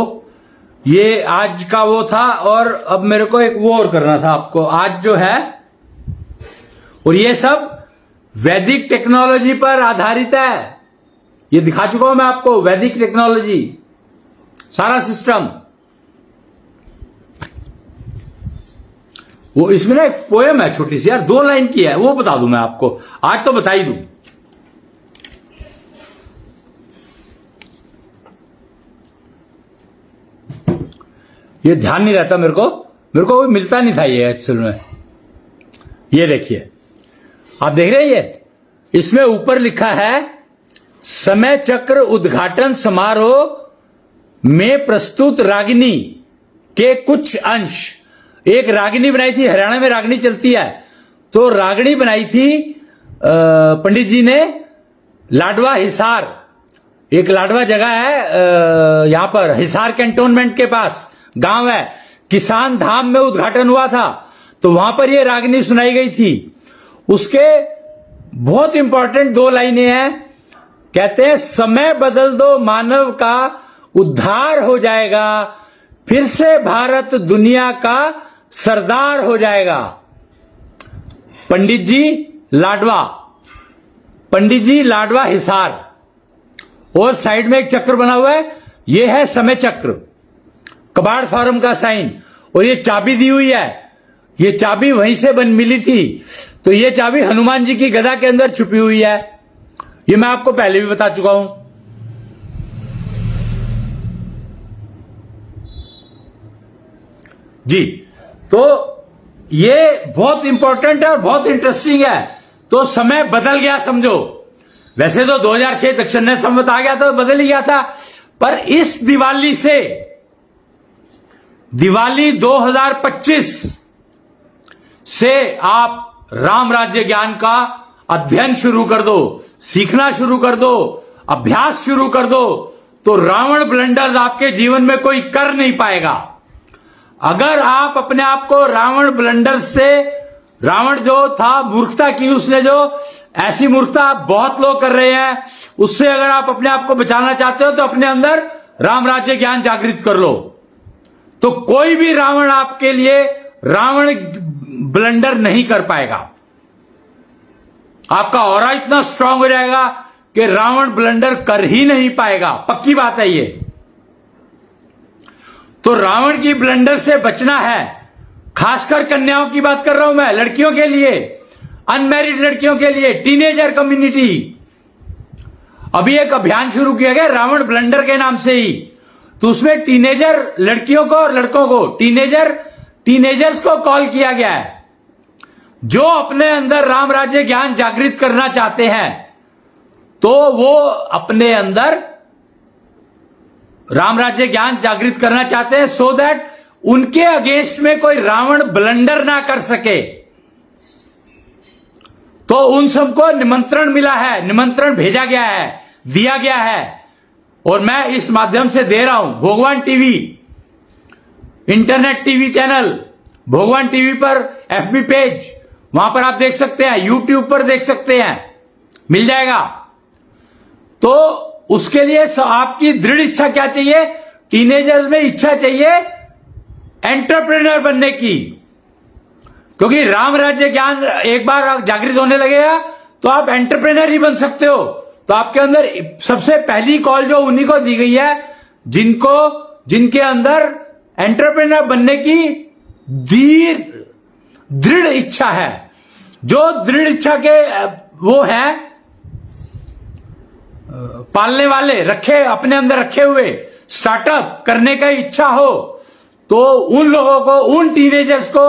ये आज का वो था। और अब मेरे को एक वो और करना था आपको। आज जो है और ये सब वैदिक टेक्नोलॉजी पर आधारित है। ये दिखा चुका हूं मैं आपको, वैदिक टेक्नोलॉजी सारा सिस्टम। वो इसमें ना एक पोएम है छोटी सी यार, 2 लाइन की है, वो बता दूं मैं आपको, आज तो बता ही दूं। ये ध्यान नहीं रहता मेरे को मिलता नहीं था ये एक्चुअल में। ये देखिए, आप देख रहे हैं ये, इसमें ऊपर लिखा है समय चक्र उद्घाटन समारोह में प्रस्तुत रागिनी के कुछ अंश। एक रागिनी बनाई थी, हरियाणा में रागिनी चलती है, तो रागिनी बनाई थी पंडित जी ने लाडवा हिसार, एक लाडवा जगह है यहां पर हिसार कैंटोनमेंट के पास गांव है, किसान धाम में उद्घाटन हुआ था, तो वहां पर यह रागिनी सुनाई गई थी। उसके बहुत इंपॉर्टेंट 2 लाइनें हैं, कहते हैं समय बदल दो मानव का उद्धार हो जाएगा, फिर से भारत दुनिया का सरदार हो जाएगा। पंडित जी लाडवा हिसार, और साइड में एक चक्र बना हुआ है, यह है समय चक्र, कबाड़ फार्म का साइन, और ये चाबी दी हुई है, ये चाबी वहीं से मिली थी, तो ये चाबी हनुमान जी की गदा के अंदर छुपी हुई है। ये मैं आपको पहले भी बता चुका हूं। जी, तो ये बहुत इंपॉर्टेंट है और बहुत इंटरेस्टिंग है। तो समय बदल गया समझो, वैसे तो 2006 दक्षिण संवत आ गया था, तो बदल ही गया था, पर इस दिवाली से, दिवाली 2025 से आप राम राज्य ज्ञान का अध्ययन शुरू कर दो, सीखना शुरू कर दो, अभ्यास शुरू कर दो, तो रावण ब्लंडर्स आपके जीवन में कोई कर नहीं पाएगा। अगर आप अपने आप को रावण ब्लंडर्स से, रावण जो था मूर्खता की, उसने जो ऐसी मूर्खता बहुत लोग कर रहे हैं, उससे अगर आप अपने आप को बचाना चाहते हो तो अपने अंदर राम राज्य ज्ञान जागृत कर लो, तो कोई भी रावण आपके लिए रावण ब्लंडर नहीं कर पाएगा। आपका ऑरा इतना स्ट्रांग हो जाएगा कि रावण ब्लंडर कर ही नहीं पाएगा, पक्की बात है ये। तो रावण की ब्लंडर से बचना है, खासकर कन्याओं की बात कर रहा हूं मैं, लड़कियों के लिए, अनमैरिड लड़कियों के लिए, टीनेजर कम्युनिटी। अभी एक अभियान शुरू किया गया रावण ब्लंडर के नाम से ही, तो उसमें टीनेजर लड़कियों को और लड़कों को, टीनेजर्स को कॉल किया गया है, जो अपने अंदर राम राज्य ज्ञान जागृत करना चाहते हैं, तो वो अपने अंदर राम राज्य ज्ञान जागृत करना चाहते हैं, सो दैट उनके अगेंस्ट में कोई रावण ब्लंडर ना कर सके। तो उन सबको निमंत्रण मिला है, निमंत्रण भेजा गया है, दिया गया है, और मैं इस माध्यम से दे रहा हूं। भगवान टीवी, इंटरनेट टीवी चैनल, भगवान टीवी पर FB पेज, वहां पर आप देख सकते हैं, YouTube पर देख सकते हैं, मिल जाएगा। तो उसके लिए आपकी दृढ़ इच्छा क्या चाहिए? टीनेजर्स में इच्छा चाहिए एंटरप्रेन्योर बनने की, क्योंकि राम राज्य ज्ञान एक बार जागृत होने लगेगा तो आप एंटरप्रेन्योर ही बन सकते हो। तो आपके अंदर सबसे पहली कॉल जो उन्हीं को दी गई है जिनके अंदर एंटरप्रेन्योर बनने की दृढ़ इच्छा है, जो दृढ़ इच्छा के वो हैं पालने वाले, अपने अंदर रखे हुए, स्टार्टअप करने का इच्छा हो, तो उन लोगों को, उन टीनेजर्स को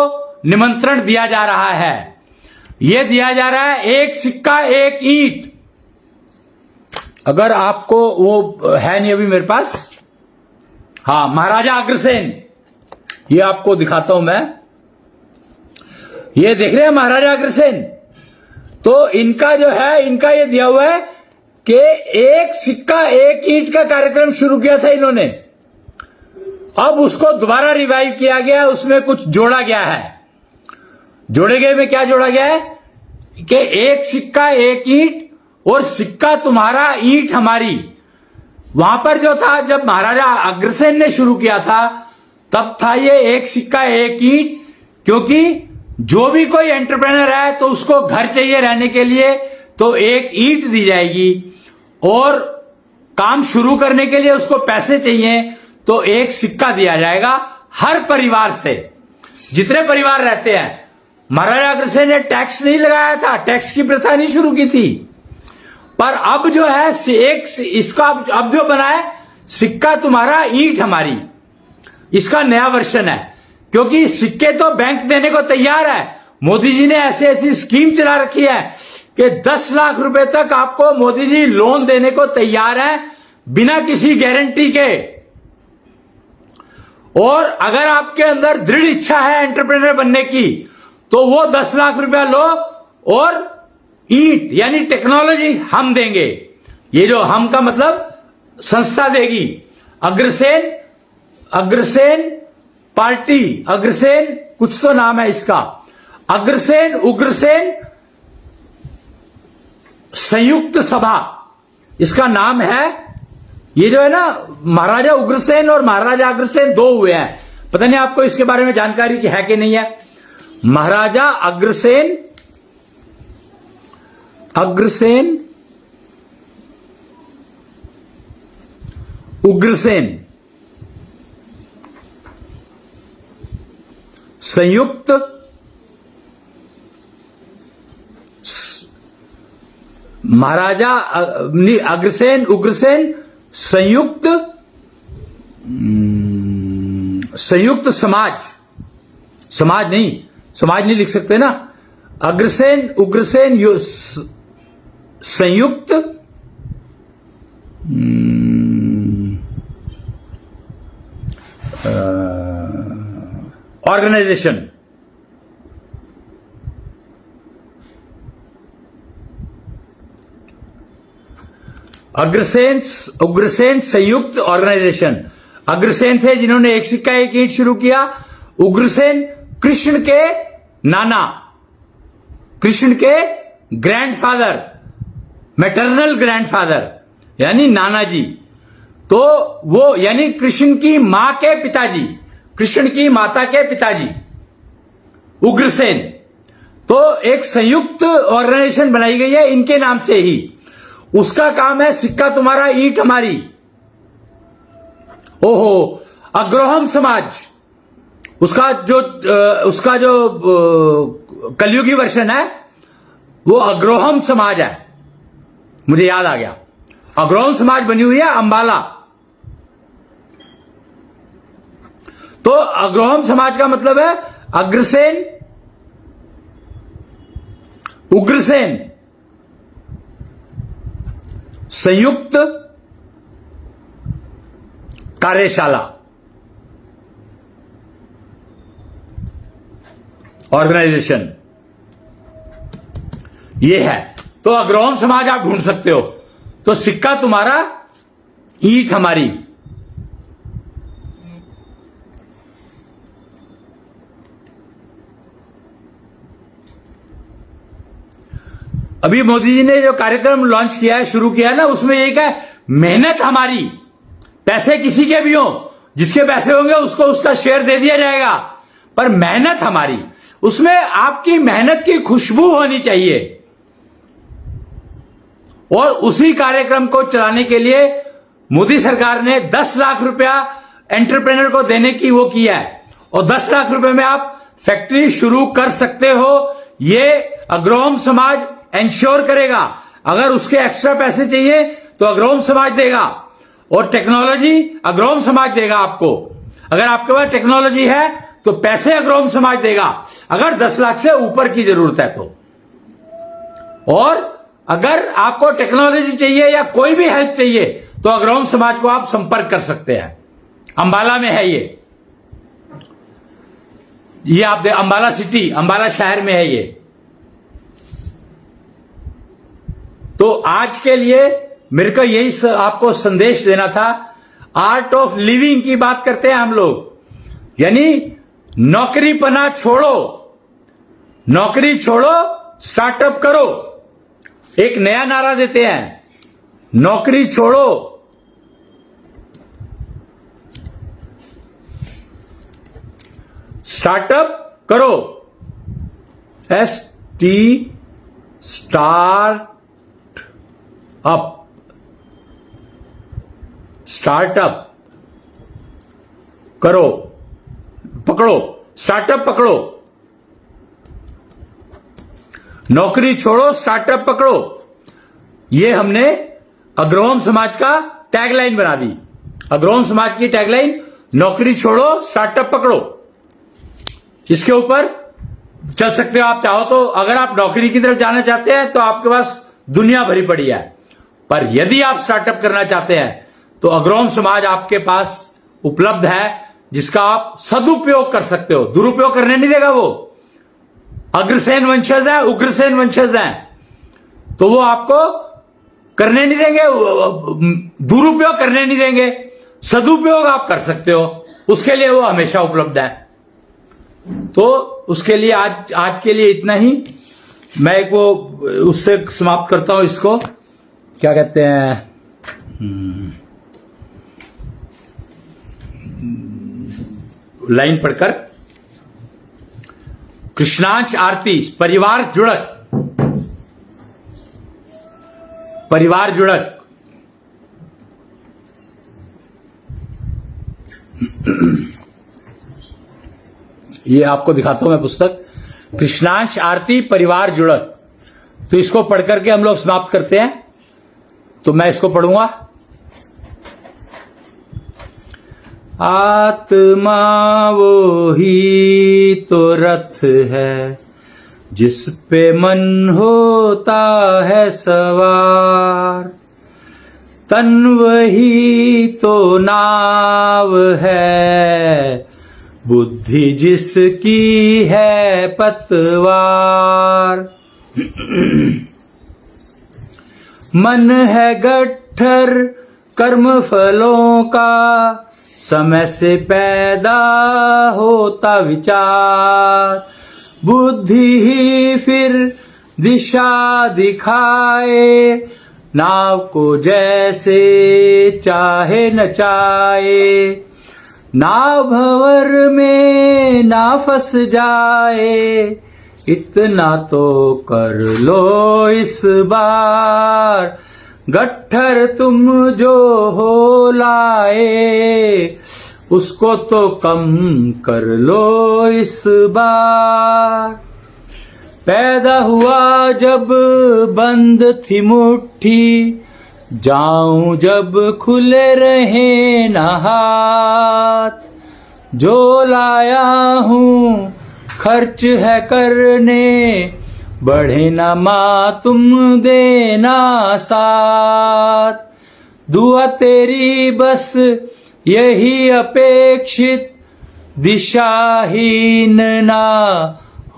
निमंत्रण दिया जा रहा है। यह दिया जा रहा है एक सिक्का एक ईंट। अगर आपको वो है नहीं अभी मेरे पास, हाँ, महाराजा अग्रसेन, ये आपको दिखाता हूं मैं। ये देख रहे हैं महाराजा अग्रसेन, तो इनका जो है, इनका ये दिया हुआ है कि एक सिक्का एक ईंट का कार्यक्रम शुरू किया था इन्होंने, अब उसको दोबारा रिवाइव किया गया, उसमें कुछ जोड़ा गया है। जोड़े गए में क्या जोड़ा गया है कि एक सिक्का एक ईंट, और सिक्का तुम्हारा ईंट हमारी। वहां पर जो था, जब महाराजा अग्रसेन ने शुरू किया था, तब था ये एक सिक्का एक ईंट, क्योंकि जो भी कोई एंटरप्रेनर है तो उसको घर चाहिए रहने के लिए तो एक ईंट दी जाएगी, और काम शुरू करने के लिए उसको पैसे चाहिए तो एक सिक्का दिया जाएगा हर परिवार से, जितने परिवार रहते हैं। महाराजा अग्रसेन ने टैक्स नहीं लगाया था, टैक्स की प्रथा नहीं शुरू की थी, पर अब जो है एक इसका अब जो बना है सिक्का तुम्हारा ईंट हमारी, इसका नया वर्जन है। क्योंकि सिक्के तो बैंक देने को तैयार है, मोदी जी ने ऐसी ऐसी स्कीम चला रखी है कि 10 लाख रुपए तक आपको मोदी जी लोन देने को तैयार है बिना किसी गारंटी के। और अगर आपके अंदर दृढ़ इच्छा है एंटरप्रेन्योर बनने की तो वो 10 लाख रुपया लो और ईंट यानी टेक्नोलॉजी हम देंगे। ये जो हम का मतलब संस्था देगी, अग्रसेन पार्टी, अग्रसेन कुछ तो नाम है इसका, अग्रसेन उग्रसेन संयुक्त सभा इसका नाम है। ये जो है ना महाराजा उग्रसेन और महाराजा अग्रसेन दो हुए हैं, पता नहीं आपको इसके बारे में जानकारी की है कि नहीं है। महाराजा अग्रसेन उग्रसेन संयुक्त महाराजा अग्रसेन उग्रसेन संयुक्त समाज नहीं लिख सकते ना, अग्रसेन उग्रसेन संयुक्त ऑर्गेनाइजेशन। उग्रसेन संयुक्त ऑर्गेनाइजेशन। अग्रसेन थे जिन्होंने एक सिक्का एक ईंट शुरू किया। उग्रसेन कृष्ण के नाना, कृष्ण के ग्रैंडफादर, मैटरनल ग्रैंडफादर यानी नाना जी। तो वो यानी कृष्ण की मां के पिताजी, कृष्ण की माता के पिताजी उग्रसेन। तो एक संयुक्त ऑर्गेनाइजेशन बनाई गई है इनके नाम से ही। उसका काम है सिक्का तुम्हारा ईंट हमारी। ओहो, अग्रोहम समाज, उसका जो कलयुगी वर्षन है वो अग्रोहम समाज है। मुझे याद आ गया, अग्रोहम समाज बनी हुई है अंबाला। तो अग्रोहम समाज का मतलब है अग्रसेन उग्रसेन संयुक्त कार्यशाला ऑर्गेनाइजेशन, ये है। तो अग्रहोम समाज आप ढूंढ सकते हो। तो सिक्का तुम्हारा ईंट हमारी। अभी मोदी जी ने जो कार्यक्रम लॉन्च किया है, शुरू किया है ना, उसमें एक है मेहनत हमारी। पैसे किसी के भी हो, जिसके पैसे होंगे उसको उसका शेयर दे दिया जाएगा, पर मेहनत हमारी। उसमें आपकी मेहनत की खुशबू होनी चाहिए। और उसी कार्यक्रम को चलाने के लिए मोदी सरकार ने 10 लाख रुपया एंटरप्रेन्योर को देने की वो किया है। और 10 लाख रुपए में आप फैक्ट्री शुरू कर सकते हो। ये अग्रहोम समाज इंश्योर करेगा। अगर उसके एक्स्ट्रा पैसे चाहिए तो अग्रहोम समाज देगा, और टेक्नोलॉजी अग्रहोम समाज देगा आपको। अगर आपके पास टेक्नोलॉजी है तो पैसे अग्रहोम समाज देगा, अगर 10 लाख से ऊपर की जरूरत है तो। और अगर आपको टेक्नोलॉजी चाहिए या कोई भी हेल्प चाहिए तो अग्रहोम समाज को आप संपर्क कर सकते हैं। अंबाला में है ये आप अंबाला सिटी, अंबाला शहर में है ये। तो आज के लिए मेरे को यही आपको संदेश देना था। आर्ट ऑफ लिविंग की बात करते हैं हम लोग, यानी नौकरीपना छोड़ो, नौकरी छोड़ो, स्टार्टअप करो। एक नया नारा देते हैं, नौकरी छोड़ो, स्टार्टअप करो। ST स्टार्ट अप, स्टार्टअप करो, पकड़ो, स्टार्टअप पकड़ो, नौकरी छोड़ो, स्टार्टअप पकड़ो। ये हमने अग्रहोम समाज का टैगलाइन बना दी। अग्रहोम समाज की टैगलाइन नौकरी छोड़ो, स्टार्टअप पकड़ो। इसके ऊपर चल सकते हो आप चाहो तो। अगर आप नौकरी की तरफ जाना चाहते हैं तो आपके पास दुनिया भरी पड़ी है, पर यदि आप स्टार्टअप करना चाहते हैं तो अग्रहोम समाज आपके पास उपलब्ध है, जिसका आप सदुपयोग कर सकते हो। दुरुपयोग करने नहीं देगा वो। अग्रसेन वंशज है, उग्रसेन वंशज हैं, तो वो आपको करने नहीं देंगे, दुरुपयोग करने नहीं देंगे। सदुपयोग आप कर सकते हो, उसके लिए वो हमेशा उपलब्ध है। तो उसके लिए आज के लिए इतना ही। मैं एक वो उससे समाप्त करता हूं इसको, क्या कहते हैं, लाइन पढ़कर। कृष्णांश आरती, परिवार जुड़क, परिवार जुड़क। ये आपको दिखाता हूं मैं पुस्तक, कृष्णांश आरती परिवार जुड़क। तो इसको पढ़ करके हम लोग समाप्त करते हैं। तो मैं इसको पढ़ूंगा। आत्मा वो ही तो रथ है, जिस पे मन होता है सवार। तन वही तो नाव है, बुद्धि जिसकी है पतवार। मन है गट्ठर कर्म फलों का, समय से पैदा होता विचार। बुद्धि ही फिर दिशा दिखाए, नाव को जैसे चाहे नचाए। नाव भंवर में ना फंस जाए, इतना तो कर लो इस बार। गट्ठर तुम जो हो लाए, उसको तो कम कर लो इस बार। पैदा हुआ जब बंद थी मुट्ठी, जाऊं जब खुले रहे न हाथ। जो लाया हूं खर्च है करने, बढ़े ना माँ तुम देना साथ। दुआ तेरी बस यही अपेक्षित, दिशाहीन ना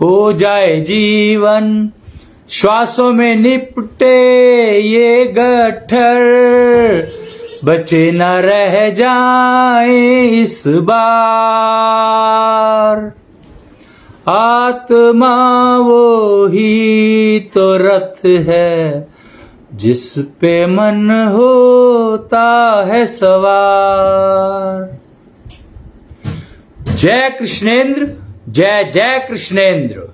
हो जाए जीवन। श्वासों में निपटे ये गट्ठर, बचे न रह जाए इस बार। आत्मा वो ही तो रथ है, जिस पे मन होता है सवार। जय कृष्णेंद्र, जय जय कृष्णेंद्र।